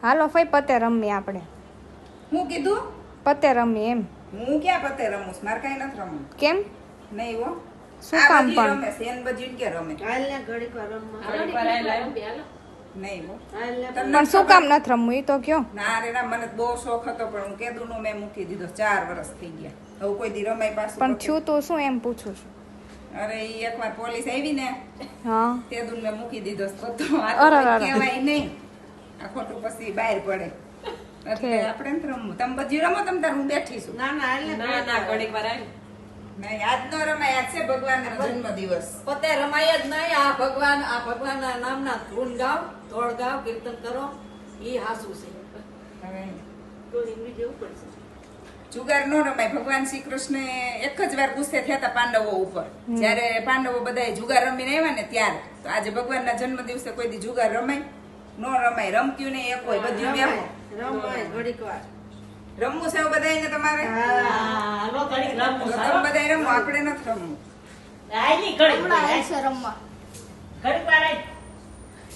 હાલો ફઈ પતે રમી આપણે. હું કીધું પતે રમી એમ. હું ક્યાં પતે રમું છું? મારે કઈ નથી રમવું. કેમ? નહીં હો. શું આ કામ બધી પણ? રમે સેન બજીન કે રમે નહીં હો. પણ શું કામ નથી રમવું એ તો કયો. ના રે ના, મને બહુ શોખ હતો પણ હું કેદુનો મેં મૂકી દીધો. 4 વર્ષ થઈ ગયા. હવે કોઈ દી રમાય પાછું પણ પતે. છું તું શું એમ પૂછું છું. અરે ઈ એકવાર પોલીસ આવી ને હા તેદુન મેં મૂકી દીધો. તો આ અરે, તો અરે. કોઈ કહેવાય નહીં. આ ખોટું પછી બહાર પડે. એટલે આપણે નથી રમવું. તમે બધી રમો, તમે તાર હું બેઠી છું. નહીં આજ નો રમાય. આજ છે ભગવાનનો જન્મદિવસ. પોતે રમાય જ નહીં. આ ભગવાનના નામના ધૂન ગાવ, ધોળ ગાવ, કીર્તન કરો, ઈ હાસુ છે. હવે ઇંગ્લિશ જેવું પડશે. જુગાર નો રમાય. ભગવાન શ્રી કૃષ્ણ એક જ વાર ગુસ્સે થયા હતા પાંડવો ઉપર. જ્યારે પાંડવો બધા જુગાર રમીને આવ્યા ને ત્યારે. તો આજે ભગવાનના જન્મ દિવસે કોઈ દી જુગાર રમાય નો રમાય. રમક્યું નહીં એક હોય. બધું બેહો. રમાય ઘડીક વાર. રમવું છે બધાને તમારે? હાલો ઘડીક રમવું તો છે. તમે બધા રમો, આપણે નથી રમવું. આય ની ઘડીક હમણાં વાર, આવશે રમવા. ઘડીક વાર આય.